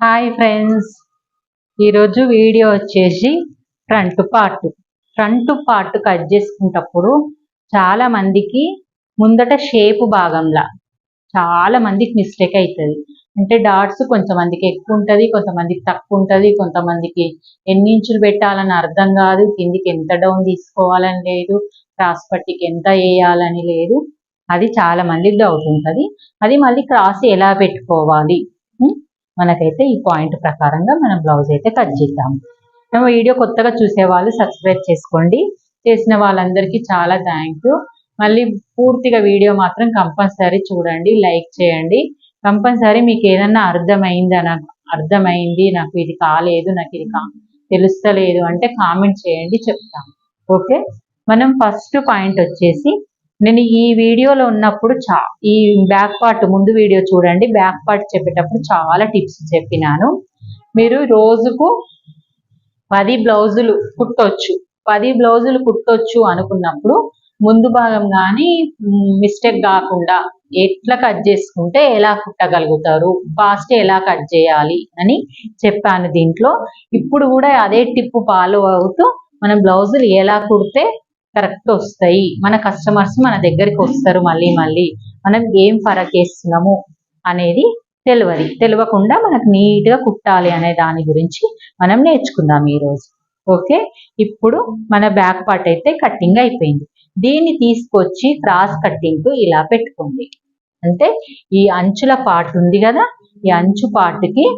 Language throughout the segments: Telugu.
హాయ్ ఫ్రెండ్స్, ఈరోజు వీడియో వచ్చేసి ఫ్రంట్ పార్ట్ కట్ చేసుకునేటప్పుడు చాలా మందికి ముందట షేప్ భాగంలా చాలా మందికి మిస్టేక్ అవుతుంది. అంటే డాట్స్ కొంతమందికి ఎక్కువ ఉంటుంది, కొంతమందికి తక్కువ ఉంటుంది, కొంతమందికి ఎన్ని ఇంచులు పెట్టాలని అర్థం కాదు, కిందికి ఎంత డౌన్ తీసుకోవాలని లేదు, క్రాస్ పట్టికి ఎంత వేయాలని లేదు. అది చాలా మందికి డౌట్ ఉంటుంది. అది మళ్ళీ క్రాస్ ఎలా పెట్టుకోవాలి, మనకైతే ఈ పాయింట్ ప్రకారంగా మనం బ్లౌజ్ అయితే కట్ చేద్దాము. మేము వీడియో కొత్తగా చూసే వాళ్ళు సబ్స్క్రైబ్ చేసుకోండి. చేసిన వాళ్ళందరికీ చాలా థ్యాంక్ యూ. మళ్ళీ పూర్తిగా వీడియో మాత్రం కంపల్సరీ చూడండి, లైక్ చేయండి. కంపల్సరీ మీకు ఏదన్నా అర్థమైంది, నాకు ఇది కాలేదు, నాకు ఇది తెలుస్తలేదు అంటే కామెంట్ చేయండి, చెప్తాను. ఓకే, మనం ఫస్ట్ పాయింట్ వచ్చేసి నేను ఈ వీడియోలో ఉన్నప్పుడు ఈ బ్యాక్ పార్ట్ ముందు వీడియో చూడండి. బ్యాక్ పార్ట్ చెప్పేటప్పుడు చాలా టిప్స్ చెప్పినాను. మీరు రోజుకు 10 బ్లౌజులు కుట్టొచ్చు, 10 బ్లౌజులు కుట్టొచ్చు అనుకున్నప్పుడు ముందు భాగం కానీ మిస్టేక్ కాకుండా ఎట్లా కట్ చేసుకుంటే ఎలా కుట్టగలుగుతారు, ఫాస్ట్ ఎలా కట్ చేయాలి అని చెప్పాను దీంట్లో. ఇప్పుడు కూడా అదే టిప్ ఫాలో అవుతూ మనం బ్లౌజులు ఎలా కుడితే కరెక్ట్ వస్తాయి, మన కస్టమర్స్ మన దగ్గరికి వస్తారు, మళ్ళీ మనం ఏం ఫరక్ వేస్తున్నాము అనేది తెలియకుండా మనకు నీట్గా కుట్టాలి అనే దాని గురించి మనం నేర్చుకుందాం ఈరోజు. ఓకే, ఇప్పుడు మన బ్యాక్ పార్ట్ అయితే కట్టింగ్ అయిపోయింది. దీన్ని తీసుకొచ్చి క్రాస్ కట్టింగ్ ఇలా పెట్టుకోండి. అంటే ఈ అంచుల పార్ట్ ఉంది కదా, ఈ అంచు పార్ట్కి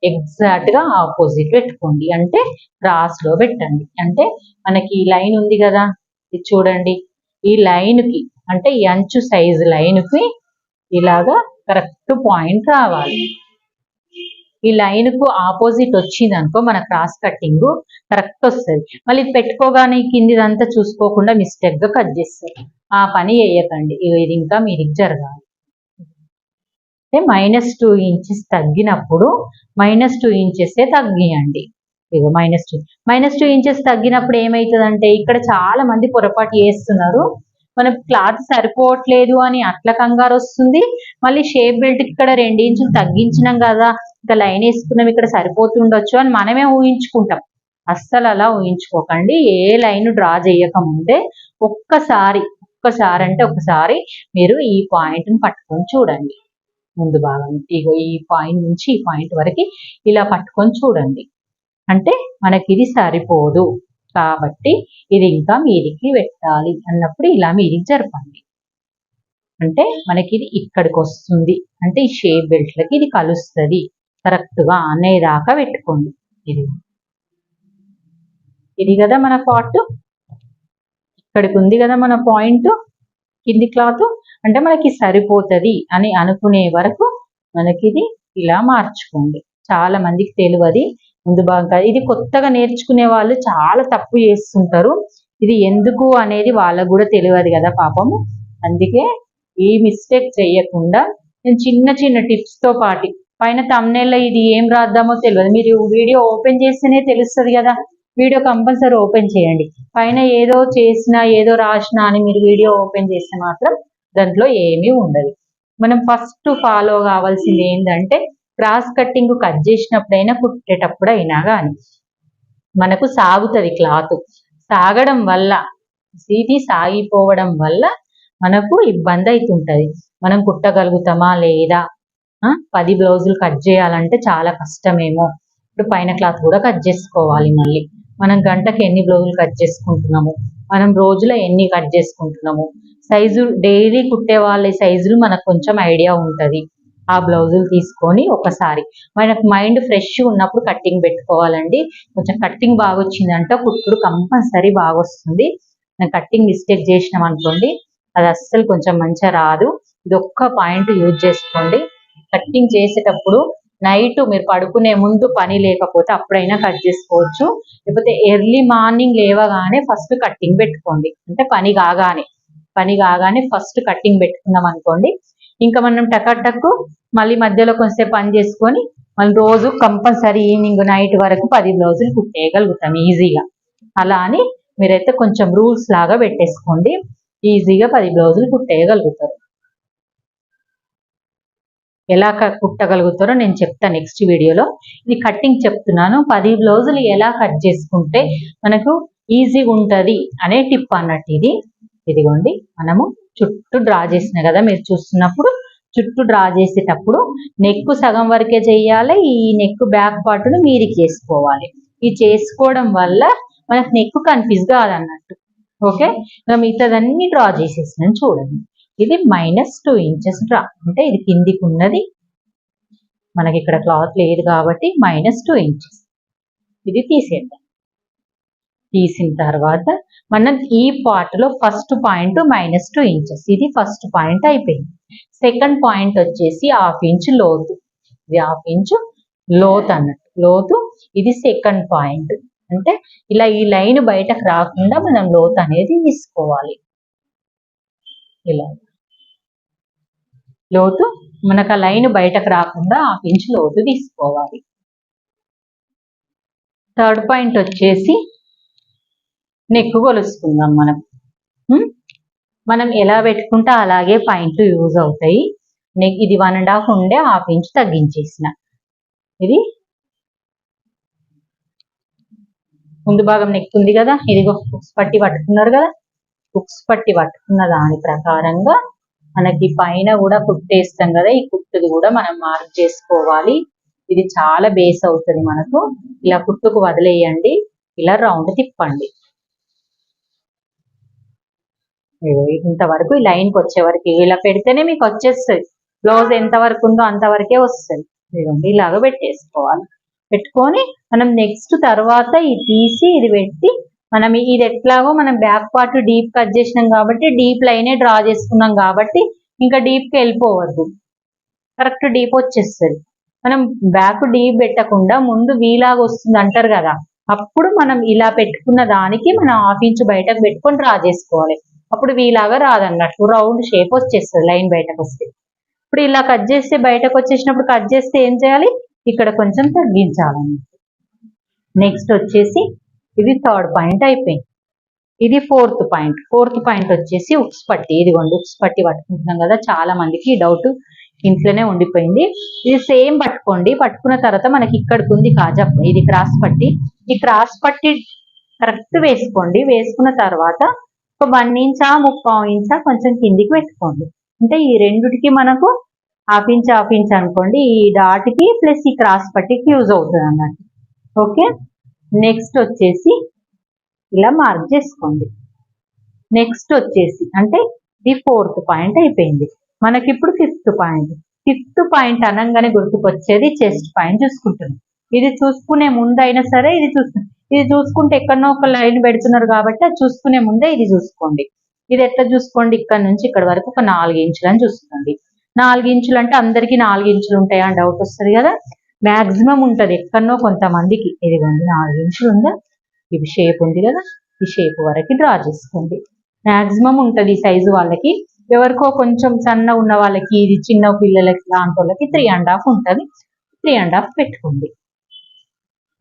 ఎగ్జాక్ట్గా ఆపోజిట్ పెట్టుకోండి. అంటే క్రాస్ లో పెట్టండి. అంటే మనకి ఈ లైన్ ఉంది కదా, ఇది చూడండి, ఈ లైన్కి అంటే ఈ అంచు సైజు లైన్కి ఇలాగా కరెక్ట్ పాయింట్ రావాలి. ఈ లైన్కు ఆపోజిట్ వచ్చింది అనుకో మన క్రాస్ కట్టింగ్ కరెక్ట్ వస్తుంది. మళ్ళీ పెట్టుకోగానే కిందిదంతా చూసుకోకుండా మిస్టేక్గా కట్ చేస్తారు. ఆ పని వేయకండి, ఇది ఇంకా మీరు జరగాలి. అంటే -2 ఇంచెస్ తగ్గినప్పుడు -2 ఇంచెస్ తగ్గియండి. ఇగో -2 ఇంచెస్ తగ్గినప్పుడు ఏమవుతుందంటే ఇక్కడ చాలా మంది పొరపాటు చేస్తున్నారు. మనకు క్లాత్ సరిపోవట్లేదు అని అట్లా కంగారు వస్తుంది. మళ్ళీ షేప్ బెల్ట్కి ఇక్కడ 2 ఇంచులు తగ్గించినాం కదా, ఇంకా లైన్ వేసుకున్నాం, ఇక్కడ సరిపోతుండొచ్చు అని మనమే ఊహించుకుంటాం. అస్సలు అలా ఊహించుకోకండి. ఏ లైన్ డ్రా చేయకముందే ఒక్కసారి మీరు ఈ పాయింట్ని పట్టుకొని చూడండి. ముందు భాగం ఇగో ఈ పాయింట్ నుంచి ఈ పాయింట్ వరకు ఇలా పట్టుకొని చూడండి. అంటే మనకి ఇది సరిపోదు కాబట్టి ఇది ఇంకా మీదికి పెట్టాలి అన్నప్పుడు ఇలా మీదికి జరపండి. అంటే మనకి ఇది ఇక్కడికి వస్తుంది, అంటే ఈ షేప్ బెల్ట్లకి ఇది కలుస్తుంది కరెక్ట్గా అనేదాకా పెట్టుకోండి. ఇది కదా మన పార్ట్, ఇక్కడికి ఉంది కదా మన పాయింట్ కింది క్లాత్, అంటే మనకి సరిపోతుంది అని అనుకునే వరకు మనకి ఇది ఇలా మార్చుకోండి. చాలా మందికి తెలియదు ముందు భాగం. ఇది కొత్తగా నేర్చుకునే వాళ్ళు చాలా తప్పు చేస్తుంటారు. ఇది ఎందుకు అనేది వాళ్ళకు కూడా తెలియదు కదా పాపము. అందుకే ఈ మిస్టేక్ చేయకుండా నేను చిన్న టిప్స్తో పాటు పైన థంబ్నెయిల్లో ఇది ఏం రాద్దామో తెలియదు, మీరు వీడియో ఓపెన్ చేస్తేనే తెలుస్తుంది కదా. వీడియో కంపల్సరీ ఓపెన్ చేయండి. పైన ఏదో చేసినా ఏదో రాసినా అని మీరు వీడియో ఓపెన్ చేస్తే మాత్రం దాంట్లో ఏమీ ఉండదు. మనం ఫస్ట్ ఫాలో కావాల్సింది ఏంటంటే క్రాస్ కట్టింగ్ కట్ చేసినప్పుడైనా కుట్టేటప్పుడు అయినా కానీ మనకు సాగుతుంది క్లాత్. సాగడం వల్ల ఇది సాగిపోవడం వల్ల మనకు ఇబ్బంది అవుతుంటుంది. మనం కుట్టగలుగుతామా లేదా, 10 బ్లౌజులు కట్ చేయాలంటే చాలా కష్టమేమో. ఇప్పుడు పైన క్లాత్ కూడా కట్ చేసుకోవాలి. మళ్ళీ మనం గంటకి ఎన్ని బ్లౌజులు కట్ చేసుకుంటున్నాము, మనం రోజులో ఎన్ని కట్ చేసుకుంటున్నాము, సైజు డైలీ కుట్టే వాళ్ళ సైజులు మనకు కొంచెం ఐడియా ఉంటుంది. ఆ బ్లౌజులు తీసుకొని ఒకసారి మనకు మైండ్ ఫ్రెష్ ఉన్నప్పుడు కట్టింగ్ పెట్టుకోవాలండి. కొంచెం కట్టింగ్ బాగా వచ్చిందంటే కుట్టుడు కంపల్సరీ బాగా వస్తుంది. కట్టింగ్ మిస్టేక్ చేసినాం అనుకోండి అది అస్సలు కొంచెం మంచిగా రాదు. ఇది ఒక్క పాయింట్ యూజ్ చేసుకోండి. కట్టింగ్ చేసేటప్పుడు నైట్ మీరు పడుకునే ముందు పని లేకపోతే అప్పుడైనా కట్ చేసుకోవచ్చు, లేకపోతే ఎర్లీ మార్నింగ్ లేవగానే ఫస్ట్ కట్టింగ్ పెట్టుకోండి. అంటే పని కాగానే ఫస్ట్ కట్టింగ్ పెట్టుకున్నాం అనుకోండి, ఇంకా మనం టక్ మళ్ళీ మధ్యలో కొంచెం పని చేసుకొని మళ్ళీ రోజు కంపల్సరీ ఈవినింగ్ నైట్ వరకు 10 బ్లౌజులు కుట్టేయగలుగుతాం ఈజీగా. అలా అని మీరైతే కొంచెం రూల్స్ లాగా పెట్టేసుకోండి, ఈజీగా 10 బ్లౌజులు కుట్టేయగలుగుతారు. ఎలా కుట్టగలుగుతారో నేను చెప్తా నెక్స్ట్ వీడియోలో. ఇది కట్టింగ్ చెప్తున్నాను. 10 బ్లౌజులు ఎలా కట్ చేసుకుంటే మనకు ఈజీగా ఉంటుంది అనే టిప్ అన్నట్టు ఇది. ఇదిగోండి, మనము చుట్టూ డ్రా చేసిన కదా మీరు చూస్తున్నప్పుడు, చుట్టూ డ్రా చేసేటప్పుడు నెక్ సగం వరకే చేయాలి. ఈ నెక్ బ్యాక్ పార్ట్ను మీరికి చేసుకోవాలి. ఇది చేసుకోవడం వల్ల మనకు నెక్ కన్ఫ్యూజ్ కాదన్నట్టు. ఓకే, మిగతాదన్నీ డ్రా చేసేసినాను చూడండి. ఇది -2 ఇంచెస్ డ్రా, అంటే ఇది కిందికి ఉన్నది, మనకి ఇక్కడ క్లాత్ లేదు కాబట్టి -2 ఇంచెస్. ఇది తీసేద్దాం. తీసిన తర్వాత మనం ఈ పార్ట్ లో ఫస్ట్ పాయింట్ -2 ఇంచెస్, ఇది ఫస్ట్ పాయింట్ అయిపోయింది. సెకండ్ పాయింట్ వచ్చేసి 1/2 ఇంచ్ లోతు, ఇది 1/2 ఇంచ్ లోతు అన్నట్టు, లోతు. ఇది సెకండ్ పాయింట్, అంటే ఇలా ఈ లైన్ బయటకు రాకుండా మనం లోతు అనేది తీసుకోవాలి. ఇలా లోతు మనకు ఆ లైన్ బయటకు రాకుండా 1/2 ఇంచ్ లోతు తీసుకోవాలి. థర్డ్ పాయింట్ వచ్చేసి నెక్ కొలుసుకుందాం. మనం ఎలా పెట్టుకుంటే అలాగే పాయింట్లు యూజ్ అవుతాయి. నెక్ ఇది 1.5 ఉండే 1/2 ఇంచ్ తగ్గించేసిన. ఇది ముందు భాగం నెక్ ఉంది కదా, ఇదిగో హుక్స్ పట్టి పట్టుకున్నారు కదా, హుక్స్ పట్టి పట్టుకున్న దాని ప్రకారంగా మనకి పైన కూడా కుట్టేస్తాం కదా, ఈ కుట్టుది కూడా మనం మార్క్ చేసుకోవాలి. ఇది చాలా బేస్ అవుతుంది మనకు. ఇలా కుట్టుకు వదిలేయండి, ఇలా రౌండ్ తిప్పండి. ఇంతవరకు ఈ లైన్కి వచ్చే వరకు ఇలా పెడితేనే మీకు వచ్చేస్తుంది. బ్లౌజ్ ఎంత వరకు ఉందో అంతవరకే వస్తుంది. ఇదిగోండి, ఇలాగ పెట్టేసుకోవాలి. పెట్టుకొని మనం నెక్స్ట్ తర్వాత ఇది తీసి ఇది పెట్టి, మనం ఇది ఎట్లాగో మనం బ్యాక్ పార్ట్ డీప్ కట్ చేసినాం కాబట్టి డీప్ లైనే డ్రా చేసుకున్నాం కాబట్టి ఇంకా డీప్కి వెళ్ళిపోవద్దు, కరెక్ట్ డీప్ వచ్చేస్తుంది. మనం బ్యాక్ డీప్ పెట్టకుండా ముందు వీలాగా వస్తుంది అంటారు కదా, అప్పుడు మనం ఇలా పెట్టుకున్న దానికి మనం 1/2 ఇంచ్ బయటకు పెట్టుకొని డ్రా చేసుకోవాలి. అప్పుడు వీలాగా రాదన్నట్టు, రౌండ్ షేప్ వచ్చేస్తుంది లైన్ బయటకు వస్తే. ఇప్పుడు ఇలా కట్ చేస్తే బయటకు వచ్చేసినప్పుడు కట్ చేస్తే ఏం చేయాలి, ఇక్కడ కొంచెం తగ్గించాలన్నట్టు. నెక్స్ట్ వచ్చేసి ఇది థర్డ్ పాయింట్ అయిపోయింది. ఇది ఫోర్త్ పాయింట్. ఫోర్త్ పాయింట్ వచ్చేసి ఉక్స్ పట్టి. ఇదిగోండి, ఉక్స్ పట్టి పట్టుకుంటున్నాం కదా, చాలా మందికి డౌట్ ఇంట్లోనే ఉండిపోయింది. ఇది సేమ్ పట్టుకోండి. పట్టుకున్న తర్వాత మనకి ఇక్కడికి ఉంది కాజా, ఇది క్రాస్ పట్టి. ఈ క్రాస్ పట్టి కరెక్ట్ వేసుకోండి. వేసుకున్న తర్వాత ఒక 1 ఇంచా 3/4 ఇంచా కొంచెం కిందికి పెట్టుకోండి. అంటే ఈ రెండుటికి మనకు 1/2 ఇంచ్ అనుకోండి. ఈ డాట్కి ప్లస్ ఈ క్రాస్ పట్టికి యూజ్ అవుతుంది అన్నట్టు. ఓకే, నెక్స్ట్ వచ్చేసి ఇలా మార్క్ చేసుకోండి. నెక్స్ట్ వచ్చేసి అంటే ఇది ఫోర్త్ పాయింట్ అయిపోయింది. మనకి ఇప్పుడు ఫిఫ్త్ పాయింట్. ఫిఫ్త్ పాయింట్ అనగానే గుర్తుకొచ్చేది చెస్ట్ పాయింట్ చూసుకుంటుంది. ఇది చూసుకునే ముందు అయినా సరే ఇది చూసుకుంటే ఎక్కడనో ఒక లైన్ పెడుతున్నారు కాబట్టి అది చూసుకునే ముందే ఇది చూసుకోండి. ఇది ఎట్లా చూసుకోండి, ఇక్కడ నుంచి ఇక్కడ వరకు ఒక 4 ఇంచులు అని చూసుకోండి. 4 ఇంచులు అంటే అందరికి 4 ఇంచులు ఉంటాయా అని డౌట్ వస్తుంది కదా, మ్యాక్సిమం ఉంటుంది ఎక్కడనో కొంతమందికి. ఇదిగోండి 4 ఇంచులు ఉందా, ఇది షేప్ ఉంది కదా, ఈ షేప్ వరకు డ్రా చేసుకోండి. మ్యాక్సిమం ఉంటుంది ఈ సైజు వాళ్ళకి. ఎవరికో కొంచెం సన్న ఉన్న వాళ్ళకి, ఇది చిన్న పిల్లలకి లాంటి వాళ్ళకి 3.5 ఉంటుంది. 3.5 పెట్టుకోండి.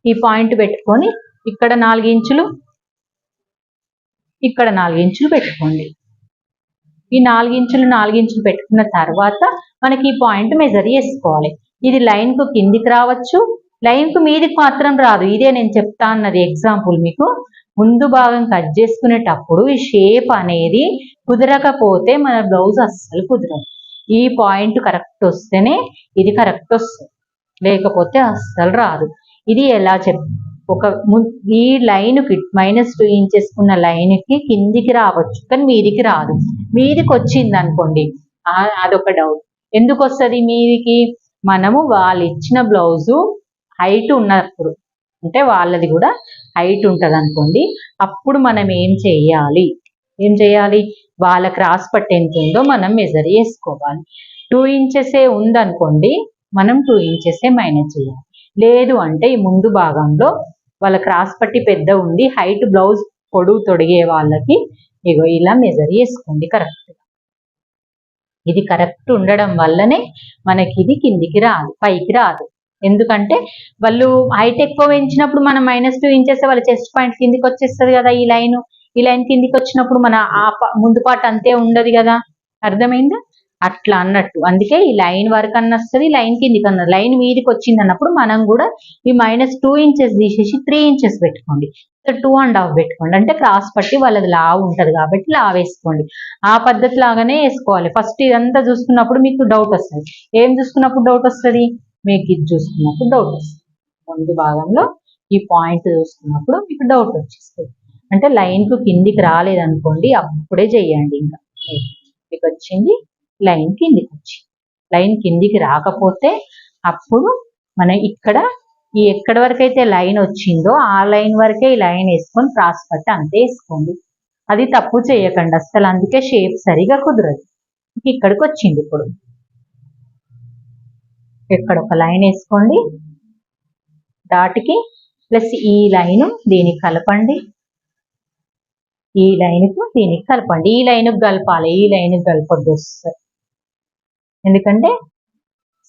ఈ పాయింట్ పెట్టుకొని ఇక్కడ 4 ఇంచులు, ఇక్కడ 4 ఇంచులు పెట్టుకోండి. ఈ 4 ఇంచులు పెట్టుకున్న తర్వాత మనకి ఈ పాయింట్ మెజర్ చేసుకోవాలి. ఇది లైన్ కు కిందికి రావచ్చు, లైన్ కు మీదికి మాత్రం రాదు. ఇదే నేను చెప్తా అన్నది ఎగ్జాంపుల్ మీకు. ముందు భాగం కట్ చేసుకునేటప్పుడు ఈ షేప్ అనేది కుదరకపోతే మన బ్లౌజ్ అస్సలు కుదరదు. ఈ పాయింట్ కరెక్ట్ వస్తేనే ఇది కరెక్ట్ వస్తుంది, లేకపోతే అస్సలు రాదు. ఇది ఎలా ఈ లైన్కి -2 ఇంచెస్ ఉన్న లైన్కి కిందికి రావచ్చు, కానీ మీదికి రాదు. మీదికి వచ్చింది అనుకోండి, అదొక డౌట్. ఎందుకు వస్తుంది మీదికి, మనము వాళ్ళు ఇచ్చిన బ్లౌజు హైట్ ఉన్నప్పుడు, అంటే వాళ్ళది కూడా హైట్ ఉంటుంది అనుకోండి, అప్పుడు మనం ఏం చేయాలి, వాళ్ళ క్రాస్ పట్టి ఎంత ఉందో మనం మెజర్ చేసుకోవాలి. 2 ఇంచెసే ఉందనుకోండి, మనం 2 ఇంచెసే మైనస్ చేయాలి. లేదు అంటే ఈ ముందు భాగంలో వాళ్ళ క్రాస్ పట్టి పెద్ద ఉంది, హైట్ బ్లౌజ్ పొడుగు తొడిగే వాళ్ళకి ఇగో ఇలా మెజర్ చేసుకోండి కరెక్ట్గా. ఇది కరెక్ట్ ఉండడం వల్లనే మనకి ఇది కిందికి రాదు, పైకి రాదు. ఎందుకంటే వాళ్ళు హైట్ ఎక్కువ పెంచినప్పుడు మనం -2 ఇంచెస్ వాళ్ళ చెస్ట్ పాయింట్ కిందికి వచ్చేస్తుంది కదా. ఈ లైన్ కిందికి వచ్చినప్పుడు మన ముందు పార్ట్ అంతే ఉండదు కదా, అర్థమైందా? అట్లా అన్నట్టు. అందుకే ఈ లైన్ వరకు అన్న వస్తుంది, లైన్ కిందికి అన్న, లైన్ మీదకి వచ్చింది అన్నప్పుడు మనం కూడా ఈ -2 ఇంచెస్ తీసేసి 3 ఇంచెస్ పెట్టుకోండి, 2.5 పెట్టుకోండి. అంటే క్రాస్ పట్టి వాళ్ళది లావు ఉంటుంది కాబట్టి లావు వేసుకోండి. ఆ పద్ధతి లాగానే వేసుకోవాలి. ఫస్ట్ ఇదంతా చూసుకున్నప్పుడు మీకు డౌట్ వస్తుంది. ఏం చూసుకున్నప్పుడు డౌట్ వస్తుంది? మీకు ఇది చూసుకున్నప్పుడు డౌట్ వస్తుంది. ముందు భాగంలో ఈ పాయింట్ చూసుకున్నప్పుడు మీకు డౌట్ వచ్చేస్తుంది. అంటే లైన్కు కిందికి రాలేదనుకోండి, అప్పుడే చెయ్యండి. ఇంకా మీకు వచ్చింది లైన్ కిందికి వచ్చి, లైన్ కిందికి రాకపోతే అప్పుడు మనం ఇక్కడ ఈ ఎక్కడి వరకు అయితే లైన్ వచ్చిందో ఆ లైన్ వరకే ఈ లైన్ వేసుకొని క్రాస్ పట్టి అంతే వేసుకోండి. అది తప్పు చేయకండి అసలు. అందుకే షేప్ సరిగా కుదరదు. ఇక్కడికి వచ్చింది. ఇప్పుడు ఇక్కడ ఒక లైన్ వేసుకోండి డాట్కి, ప్లస్ ఈ లైన్ దీనికి కలపండి, ఈ లైన్కు దీనికి కలపండి. ఈ లైన్కి కలపాలి, ఈ లైన్కి కలపొద్దు వస్తుంది. ఎందుకంటే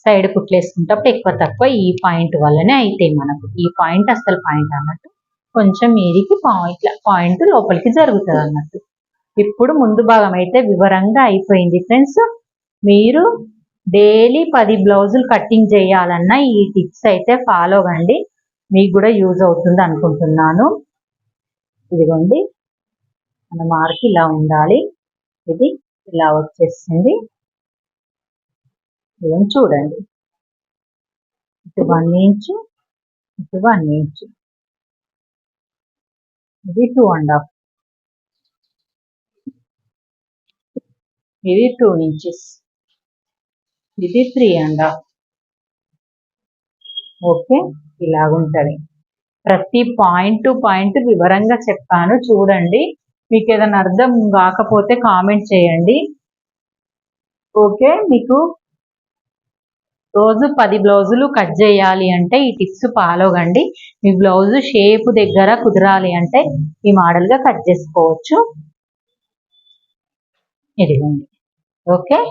సైడ్ కుట్లేసుకుంటప్పుడు ఎక్కువ తక్కువ ఈ పాయింట్ వల్లనే అయితే మనకు ఈ పాయింట్ అసలు పాయింట్ అన్నట్టు కొంచెం మీదికి పాయింట్ లోపలికి జరుగుతుంది అన్నట్టు. ఇప్పుడు ముందు భాగం అయితే వివరంగా అయిపోయింది ఫ్రెండ్స్. మీరు డైలీ 10 బ్లౌజులు కటింగ్ చేయాలన్నా ఈ టిప్స్ అయితే ఫాలో అవ్వండి, మీకు కూడా యూజ్ అవుతుంది అనుకుంటున్నాను. ఇదిగోండి మన మార్క్ ఇలా ఉండాలి, ఇది ఇలా వచ్చేస్తుంది. ఇదని చూడండి, ఇటు 1 ఇంచు, ఇటు 1 ఇంచు, ఇది 2.5, ఇది 2 ఇంచెస్, ఇది 3.5. ఓకే, ఇలాగుంటది. ప్రతి పాయింట్ టు పాయింట్ వివరంగా చెప్పాను, చూడండి. మీకు ఏదైనా అర్థం కాకపోతే కామెంట్ చేయండి. ఓకే, మీకు రోజు 10 బ్లౌజులు కట్ చేయాలి అంటే ఈ టిప్స్ ఫాలో కండి. మీ బ్లౌజ్ షేప్ దగ్గర కుదరాలి అంటే ఈ మోడల్గా కట్ చేసుకోవచ్చు. ఇదిగోండి. Okay,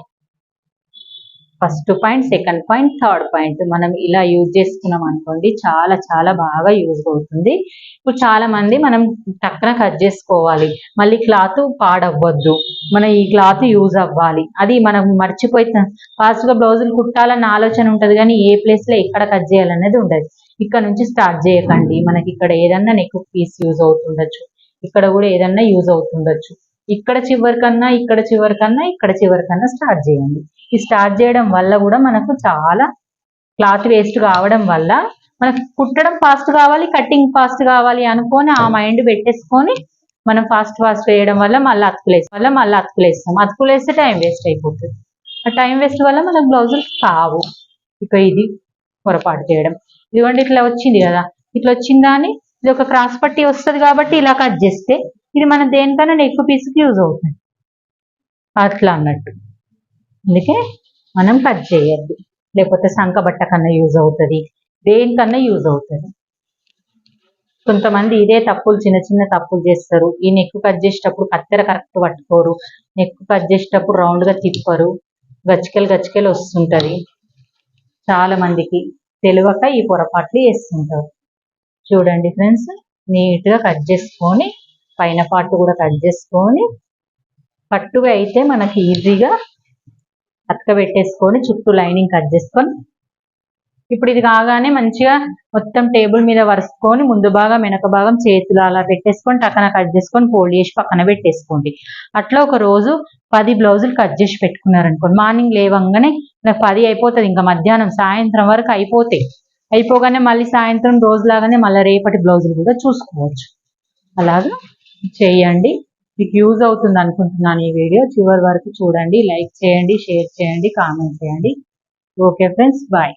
first point, second point, third point మనం ఇలా యూజ్ చేసుకున్నాం అనుకోండి, చాలా చాలా బాగా యూజ్ అవుతుంది. ఇప్పుడు చాలా మంది మనం టక్కన కట్ చేసుకోవాలి, మళ్ళీ క్లాత్ పాడవ్వద్దు, మన ఈ క్లాత్ యూజ్ అవ్వాలి, అది మనం మర్చిపోయి ఫాస్ట్గా బ్లౌజులు కుట్టాలన్న ఆలోచన ఉంటుంది కానీ ఏ ప్లేస్లో ఎక్కడ కట్ చేయాలనేది ఉండదు. ఇక్కడ నుంచి స్టార్ట్ చేయకండి. మనకి ఇక్కడ ఏదన్నా నెక్ పీస్ యూజ్ అవుతుండొచ్చు, ఇక్కడ కూడా ఏదన్నా యూజ్ అవుతుండొచ్చు. ఇక్కడ చివరికన్నా, ఇక్కడ చివరికన్నా, ఇక్కడ చివరికన్నా స్టార్ట్ చేయండి. ఈ స్టార్ట్ చేయడం వల్ల కూడా మనకు చాలా క్లాత్ వేస్ట్ కావడం వల్ల మనకు కుట్టడం ఫాస్ట్ కావాలి, కటింగ్ ఫాస్ట్ కావాలి అనుకొని ఆ మైండ్ పెట్టేసుకొని మనం ఫాస్ట్ వేయడం వల్ల మళ్ళీ అతుకులేస్తాం. అతుకులేస్తే టైం వేస్ట్ అయిపోతుంది. ఆ టైం వేస్ట్ వల్ల మనకు బ్లౌజులు కావు. ఇక ఇది పొరపాటు చేయడం. ఇదిగోండి ఇట్లా వచ్చింది కదా, ఇట్లా వచ్చిందని ఇది ఒక క్రాస్ పట్టి వస్తుంది కాబట్టి ఇలా కట్ చేస్తే ఇది మన దేనికన్నా నెక్ పీస్కి యూజ్ అవుతుంది అట్లా అన్నట్టు. అందుకే మనం కట్ చేయొద్దు, లేకపోతే సంక బట్ట కన్నా యూజ్ అవుతుంది, దేనికన్నా యూజ్ అవుతుంది. కొంతమంది ఇదే తప్పులు, చిన్న చిన్న తప్పులు చేస్తారు. ఈ నెక్ కట్ చేసేటప్పుడు కత్తెర కరెక్ట్ పట్టుకోరు, నెక్ కట్ చేసేటప్పుడు రౌండ్గా తిప్పరు, గచ్చికలు వస్తుంటుంది. చాలా మందికి తెలియక ఈ పొరపాట్లు వేస్తుంటారు. చూడండి ఫ్రెండ్స్, నీట్గా కట్ చేసుకొని పైన పార్ట్ కూడా కట్ చేసుకొని పట్టుగా అయితే మనకి ఈజీగా అతకబెట్టేసుకొని చుట్టూ లైనింగ్ కట్ చేసుకొని ఇప్పుడు ఇది కాగానే మంచిగా మొత్తం టేబుల్ మీద వరుసుకొని ముందు భాగం వెనక భాగం చేతులు అలా పెట్టేసుకొని టక్కన కట్ చేసుకొని ఫోల్డ్ చేసి పక్కన పెట్టేసుకోండి. అట్లా ఒక రోజు 10 బ్లౌజులు కట్ చేసి పెట్టుకున్నారనుకోండి, మార్నింగ్ లేవంగానే నాకు 10 అయిపోతుంది, ఇంకా మధ్యాహ్నం సాయంత్రం వరకు అయిపోగానే మళ్ళీ సాయంత్రం రోజులాగానే మళ్ళీ రేపటి బ్లౌజులు కూడా చూసుకోవచ్చు. అలాగా చేయండి. మీకు యూజ్ అవుతుంది అనుకుంటున్నాను ఈ వీడియో. చివరి వరకు చూడండి, లైక్ చేయండి, షేర్ చేయండి, కామెంట్ చేయండి. Okay friends, bye.